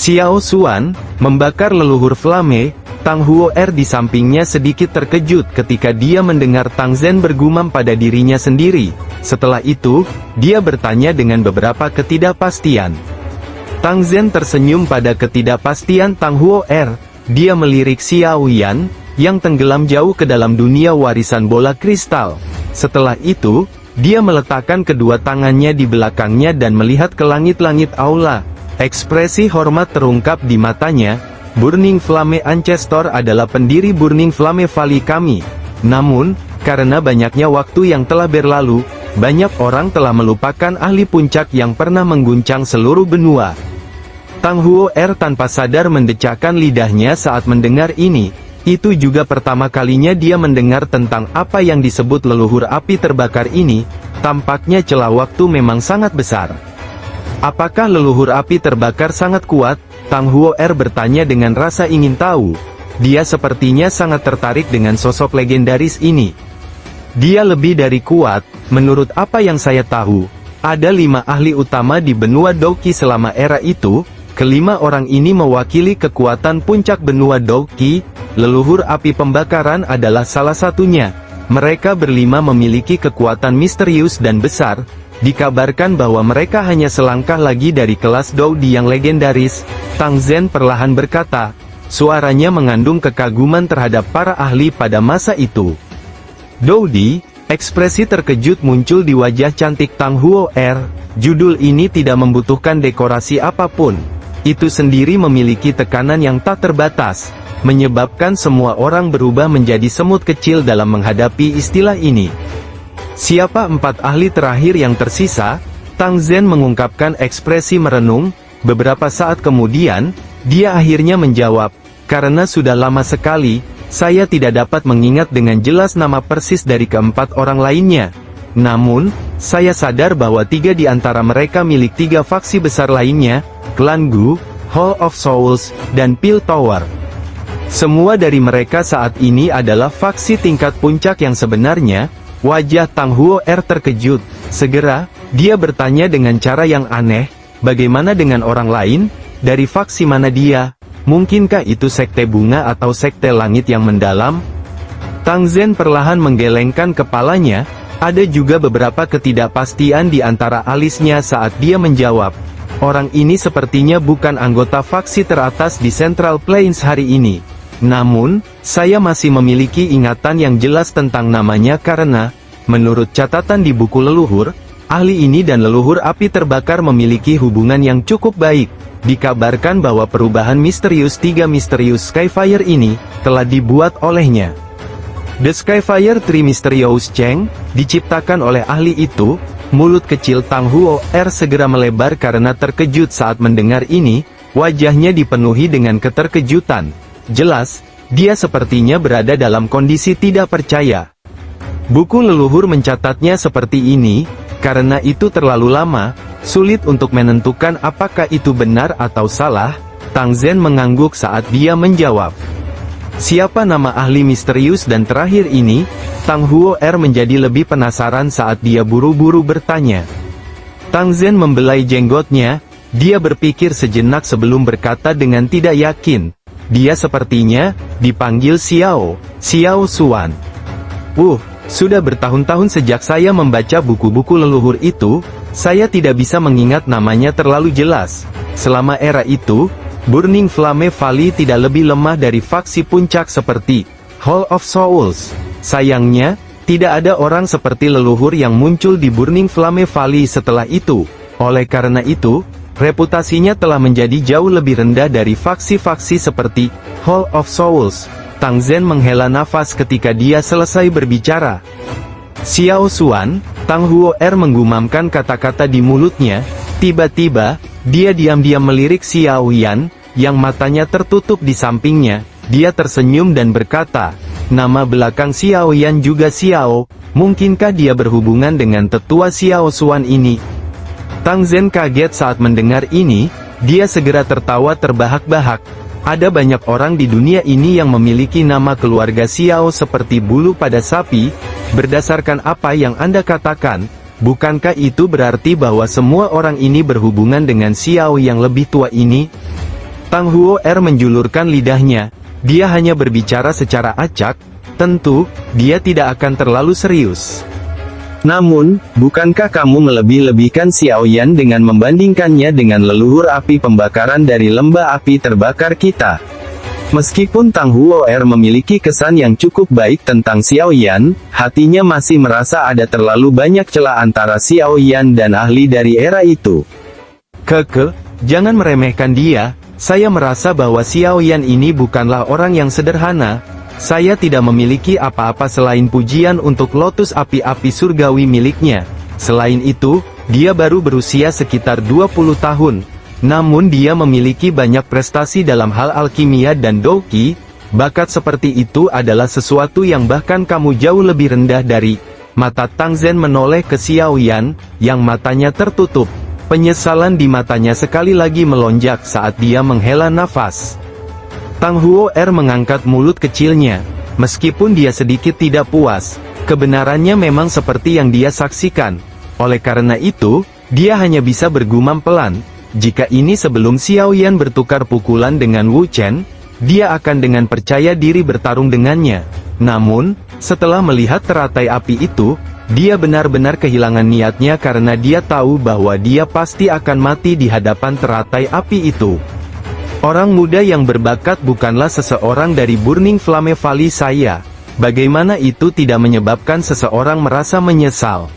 Xiao Xuan, membakar leluhur Flame. Tang Huo'er di sampingnya sedikit terkejut ketika dia mendengar Tang Zhen bergumam pada dirinya sendiri. Setelah itu, dia bertanya dengan beberapa ketidakpastian. Tang Zhen tersenyum pada ketidakpastian Tang Huo'er. Dia melirik Xiao Yan, yang tenggelam jauh ke dalam dunia warisan bola kristal. Setelah itu, dia meletakkan kedua tangannya di belakangnya dan melihat ke langit-langit aula. Ekspresi hormat terungkap di matanya. Burning Flame Ancestor adalah pendiri Burning Flame Valley kami. Namun, karena banyaknya waktu yang telah berlalu, banyak orang telah melupakan ahli puncak yang pernah mengguncang seluruh benua. Tang Huo'er tanpa sadar mendecakkan lidahnya saat mendengar ini. Itu juga pertama kalinya dia mendengar tentang apa yang disebut leluhur api terbakar ini. Tampaknya celah waktu memang sangat besar. Apakah leluhur api terbakar sangat kuat? Tang Huo'er bertanya dengan rasa ingin tahu. Dia sepertinya sangat tertarik dengan sosok legendaris ini. Dia lebih dari kuat, menurut apa yang saya tahu. Ada 5 ahli utama di benua Douqi selama era itu. Kelima orang ini mewakili kekuatan puncak benua Douqi. Leluhur api pembakaran adalah salah satunya. Mereka berlima memiliki kekuatan misterius dan besar. Dikabarkan bahwa mereka hanya selangkah lagi dari kelas Doudi yang legendaris. Tang Zhen perlahan berkata. Suaranya mengandung kekaguman terhadap para ahli pada masa itu. Doudi, ekspresi terkejut muncul di wajah cantik Tang Huo'er. Judul ini tidak membutuhkan dekorasi apapun. Itu sendiri memiliki tekanan yang tak terbatas, menyebabkan semua orang berubah menjadi semut kecil dalam menghadapi istilah ini. Siapa 4 ahli terakhir yang tersisa? Tang Zhen mengungkapkan ekspresi merenung. Beberapa saat kemudian, dia akhirnya menjawab, karena sudah lama sekali, saya tidak dapat mengingat dengan jelas nama persis dari keempat orang lainnya. Namun, saya sadar bahwa 3 di antara mereka milik 3 faksi besar lainnya, Klan Gu, Hall of Souls, dan Pil Tower. Semua dari mereka saat ini adalah faksi tingkat puncak yang sebenarnya. Wajah Tang Huo'er terkejut. Segera, dia bertanya dengan cara yang aneh, bagaimana dengan orang lain? Dari faksi mana dia? Mungkinkah itu sekte bunga atau sekte langit yang mendalam? Tang Zhen perlahan menggelengkan kepalanya. Ada juga beberapa ketidakpastian di antara alisnya saat dia menjawab. Orang ini sepertinya bukan anggota faksi teratas di Central Plains hari ini. Namun, saya masih memiliki ingatan yang jelas tentang namanya karena, menurut catatan di buku leluhur, ahli ini dan leluhur api terbakar memiliki hubungan yang cukup baik. Dikabarkan bahwa perubahan misterius 3 misterius Skyfire ini, telah dibuat olehnya. The Skyfire 3 Mysterious Cheng, diciptakan oleh ahli itu. Mulut kecil Tang Huo'er segera melebar karena terkejut saat mendengar ini. Wajahnya dipenuhi dengan keterkejutan. Jelas, dia sepertinya berada dalam kondisi tidak percaya. Buku leluhur mencatatnya seperti ini, karena itu terlalu lama, sulit untuk menentukan apakah itu benar atau salah. Tang Zhen mengangguk saat dia menjawab. Siapa nama ahli misterius dan terakhir ini? Tang Huo'er menjadi lebih penasaran saat dia buru-buru bertanya. Tang Zhen membelai jenggotnya, dia berpikir sejenak sebelum berkata dengan tidak yakin. Dia sepertinya, dipanggil Xiao Xuan. Sudah bertahun-tahun sejak saya membaca buku-buku leluhur itu, saya tidak bisa mengingat namanya terlalu jelas. Selama era itu, Burning Flame Valley tidak lebih lemah dari faksi puncak seperti Hall of Souls. Sayangnya, tidak ada orang seperti leluhur yang muncul di Burning Flame Valley setelah itu. Oleh karena itu, reputasinya telah menjadi jauh lebih rendah dari faksi-faksi seperti Hall of Souls. Tang Zhen menghela nafas ketika dia selesai berbicara. Xiao Xuan, Tang Huo'er menggumamkan kata-kata di mulutnya. Tiba-tiba, dia diam-diam melirik Xiao Yan, yang matanya tertutup di sampingnya. Dia tersenyum dan berkata, nama belakang Xiao Yan juga Xiao, mungkinkah dia berhubungan dengan tetua Xiao Xuan ini? Tang Zhen kaget saat mendengar ini. Dia segera tertawa terbahak-bahak. Ada banyak orang di dunia ini yang memiliki nama keluarga Xiao seperti bulu pada sapi. Berdasarkan apa yang Anda katakan, bukankah itu berarti bahwa semua orang ini berhubungan dengan Xiao yang lebih tua ini? Tang Huo Er menjulurkan lidahnya. Dia hanya berbicara secara acak. Tentu, dia tidak akan terlalu serius. Namun, bukankah kamu melebih-lebihkan Xiao Yan dengan membandingkannya dengan leluhur api pembakaran dari lembah api terbakar kita? Meskipun Tang Huo Er memiliki kesan yang cukup baik tentang Xiao Yan, hatinya masih merasa ada terlalu banyak celah antara Xiao Yan dan ahli dari era itu. Jangan meremehkan dia. Saya merasa bahwa Xiao Yan ini bukanlah orang yang sederhana. Saya tidak memiliki apa-apa selain pujian untuk lotus api-api surgawi miliknya. Selain itu, dia baru berusia sekitar 20 tahun. Namun dia memiliki banyak prestasi dalam hal alkimia dan doki. Bakat seperti itu adalah sesuatu yang bahkan kamu jauh lebih rendah dari. Mata Tang Zhen menoleh ke Xiao Yan, yang matanya tertutup. Penyesalan di matanya sekali lagi melonjak saat dia menghela nafas. Tang Huo Er mengangkat mulut kecilnya. Meskipun dia sedikit tidak puas, kebenarannya memang seperti yang dia saksikan. Oleh karena itu, dia hanya bisa bergumam pelan. Jika ini sebelum Xiao Yan bertukar pukulan dengan Wu Chen, dia akan dengan percaya diri bertarung dengannya. Namun, setelah melihat teratai api itu, dia benar-benar kehilangan niatnya karena dia tahu bahwa dia pasti akan mati di hadapan teratai api itu. Orang muda yang berbakat bukanlah seseorang dari Burning Flame Valley saya. Bagaimana itu tidak menyebabkan seseorang merasa menyesal?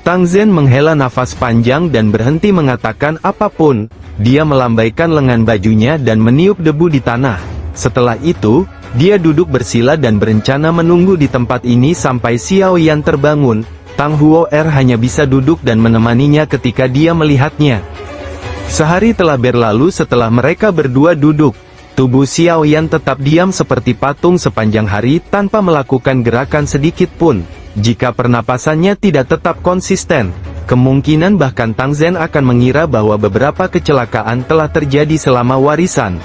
Tang Zhen menghela nafas panjang dan berhenti mengatakan apapun. Dia melambaikan lengan bajunya dan meniup debu di tanah. Setelah itu, dia duduk bersila dan berencana menunggu di tempat ini sampai Xiao Yan terbangun. Tang Huo Er hanya bisa duduk dan menemaninya ketika dia melihatnya. Sehari telah berlalu setelah mereka berdua duduk. Tubuh Xiao Yan tetap diam seperti patung sepanjang hari tanpa melakukan gerakan sedikit pun. Jika pernapasannya tidak tetap konsisten, kemungkinan bahkan Tang Zhen akan mengira bahwa beberapa kecelakaan telah terjadi selama warisan.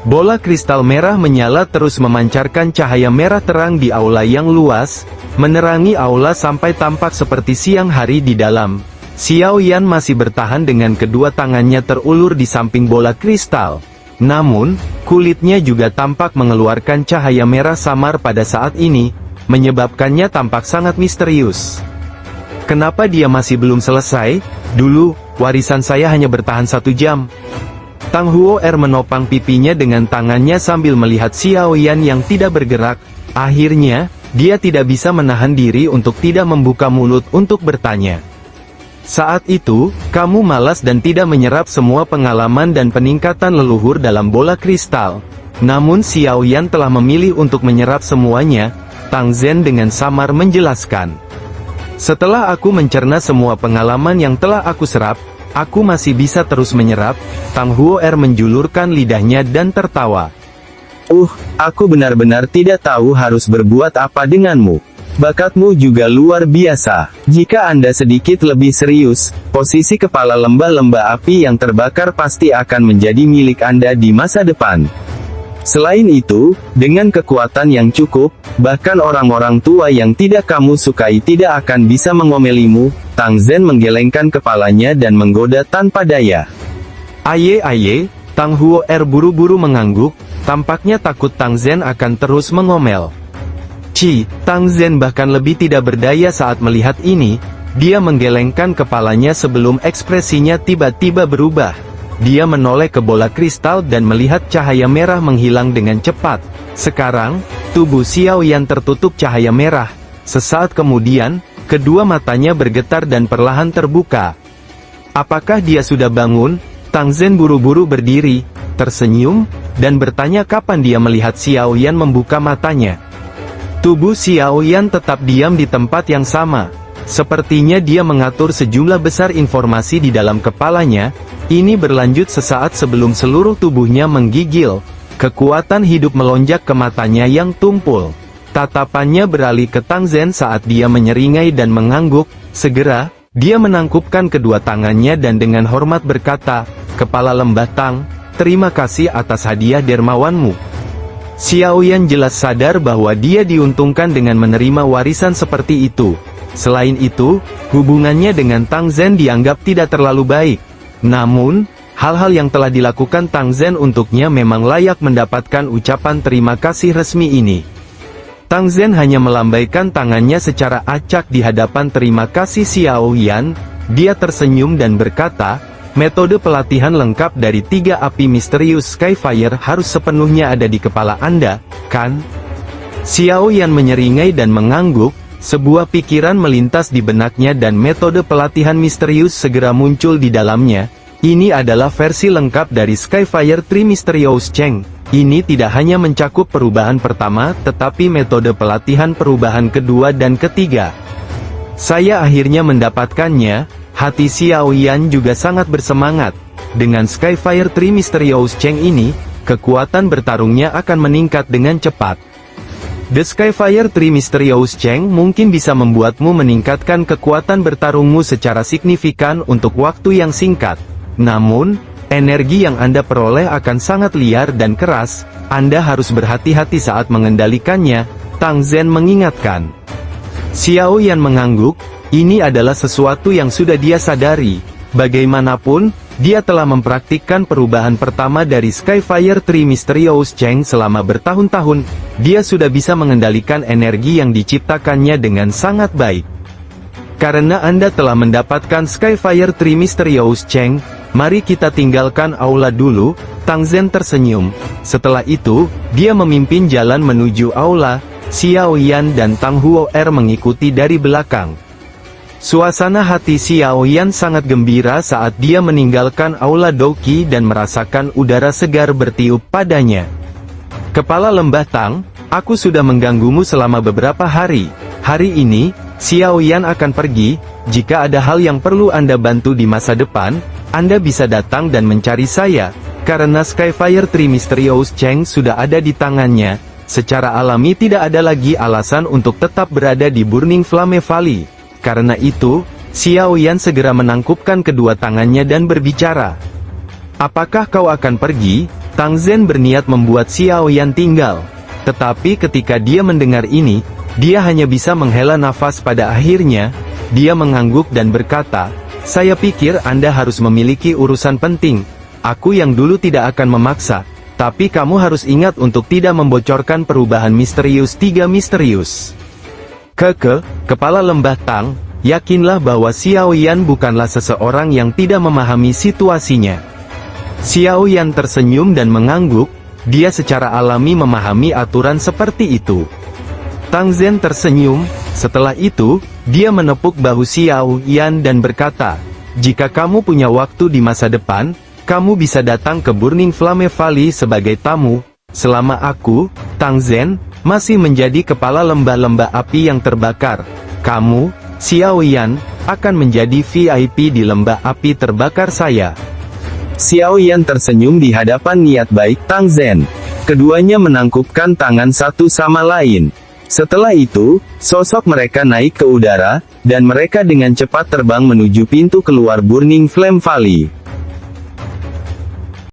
Bola kristal merah menyala terus memancarkan cahaya merah terang di aula yang luas, menerangi aula sampai tampak seperti siang hari di dalam. Xiao Yan masih bertahan dengan kedua tangannya terulur di samping bola kristal. Namun, kulitnya juga tampak mengeluarkan cahaya merah samar pada saat ini, menyebabkannya tampak sangat misterius. Kenapa dia masih belum selesai? Dulu, warisan saya hanya bertahan 1 jam. Tang Huo Er menopang pipinya dengan tangannya sambil melihat Xiao Yan yang tidak bergerak. Akhirnya, dia tidak bisa menahan diri untuk tidak membuka mulut untuk bertanya. Saat itu, kamu malas dan tidak menyerap semua pengalaman dan peningkatan leluhur dalam bola kristal. Namun Xiao Yan telah memilih untuk menyerap semuanya, Tang Zhen dengan samar menjelaskan. Setelah aku mencerna semua pengalaman yang telah aku serap, aku masih bisa terus menyerap. Tang Huo Er menjulurkan lidahnya dan tertawa. Aku benar-benar tidak tahu harus berbuat apa denganmu. Bakatmu juga luar biasa. Jika Anda sedikit lebih serius, posisi kepala lembah-lembah api yang terbakar pasti akan menjadi milik Anda di masa depan. Selain itu, dengan kekuatan yang cukup, bahkan orang-orang tua yang tidak kamu sukai tidak akan bisa mengomelimu. Tang Zhen menggelengkan kepalanya dan menggoda tanpa daya. Aye, Tang Huo Er buru-buru mengangguk, tampaknya takut Tang Zhen akan terus mengomel. Tang Zhen bahkan lebih tidak berdaya saat melihat ini. Dia menggelengkan kepalanya sebelum ekspresinya tiba-tiba berubah. Dia menoleh ke bola kristal dan melihat cahaya merah menghilang dengan cepat. Sekarang, tubuh Xiao Yan tertutup cahaya merah. Sesaat kemudian, kedua matanya bergetar dan perlahan terbuka. Apakah dia sudah bangun? Tang Zhen buru-buru berdiri, tersenyum, dan bertanya kapan dia melihat Xiao Yan membuka matanya. Tubuh Xiao Yan tetap diam di tempat yang sama. Sepertinya dia mengatur sejumlah besar informasi di dalam kepalanya. Ini berlanjut sesaat sebelum seluruh tubuhnya menggigil. Kekuatan hidup melonjak ke matanya yang tumpul. Tatapannya beralih ke Tang Zhen saat dia menyeringai dan mengangguk. Segera, dia menangkupkan kedua tangannya dan dengan hormat berkata, "Kepala Lembah Tang, terima kasih atas hadiah dermawanmu." Xiao Yan jelas sadar bahwa dia diuntungkan dengan menerima warisan seperti itu. Selain itu, hubungannya dengan Tang Zhen dianggap tidak terlalu baik. Namun, Hal-hal yang telah dilakukan Tang Zhen untuknya memang layak mendapatkan ucapan terima kasih resmi ini. Tang Zhen hanya melambaikan tangannya secara acak di hadapan terima kasih Xiao Yan. Dia tersenyum dan berkata, metode pelatihan lengkap dari 3 api misterius Skyfire harus sepenuhnya ada di kepala Anda, kan? Xiao Yan menyeringai dan mengangguk. Sebuah pikiran melintas di benaknya dan metode pelatihan misterius segera muncul di dalamnya. Ini adalah versi lengkap dari Skyfire Tree Mysterious Cheng. Ini tidak hanya mencakup perubahan pertama, tetapi metode pelatihan perubahan kedua dan ketiga. Saya akhirnya mendapatkannya. Hati Xiao Yan juga sangat bersemangat. Dengan Skyfire Tree Mysterious Cheng ini, kekuatan bertarungnya akan meningkat dengan cepat. The Skyfire Tree Mysterious Cheng mungkin bisa membuatmu meningkatkan kekuatan bertarungmu secara signifikan untuk waktu yang singkat. Namun, energi yang Anda peroleh akan sangat liar dan keras. Anda harus berhati-hati saat mengendalikannya, Tang Zhen mengingatkan. Xiao Yan mengangguk. Ini adalah sesuatu yang sudah dia sadari. Bagaimanapun, dia telah mempraktikkan perubahan pertama dari Skyfire Tree Mysterious Cheng selama bertahun-tahun. Dia sudah bisa mengendalikan energi yang diciptakannya dengan sangat baik. Karena Anda telah mendapatkan Skyfire Tree Mysterious Cheng, mari kita tinggalkan aula dulu. Tang Zhen tersenyum. Setelah itu, dia memimpin jalan menuju aula. Xiao Yan dan Tang Huo'er mengikuti dari belakang. Suasana hati Xiao Yan sangat gembira saat dia meninggalkan aula Doqi dan merasakan udara segar bertiup padanya. Kepala Lembah Tang, aku sudah mengganggumu selama beberapa hari. Hari ini, Xiao Yan akan pergi. Jika ada hal yang perlu Anda bantu di masa depan, Anda bisa datang dan mencari saya. Karena Skyfire Tree Mysterious Cheng sudah ada di tangannya, secara alami tidak ada lagi alasan untuk tetap berada di Burning Flame Valley. Karena itu, Xiao Yan segera menangkupkan kedua tangannya dan berbicara. Apakah kau akan pergi? Tang Zhen berniat membuat Xiao Yan tinggal. Tetapi ketika dia mendengar ini, dia hanya bisa menghela nafas pada akhirnya. Dia mengangguk dan berkata, saya pikir Anda harus memiliki urusan penting. Aku yang dulu tidak akan memaksa. Tapi kamu harus ingat untuk tidak membocorkan perubahan misterius 3 misterius. Kepala Lembah Tang, yakinlah bahwa Xiao Yan bukanlah seseorang yang tidak memahami situasinya. Xiao Yan tersenyum dan mengangguk. Dia secara alami memahami aturan seperti itu. Tang Zhen tersenyum. Setelah itu, dia menepuk bahu Xiao Yan dan berkata, jika kamu punya waktu di masa depan, kamu bisa datang ke Burning Flame Valley sebagai tamu. Selama aku, Tang Zhen, masih menjadi kepala lembah-lembah api yang terbakar, kamu, Xiao Yan, akan menjadi VIP di lembah api terbakar saya. Xiao Yan tersenyum di hadapan niat baik Tang Zhen. Keduanya menangkupkan tangan satu sama lain. Setelah itu, sosok mereka naik ke udara, dan mereka dengan cepat terbang menuju pintu keluar Burning Flame Valley.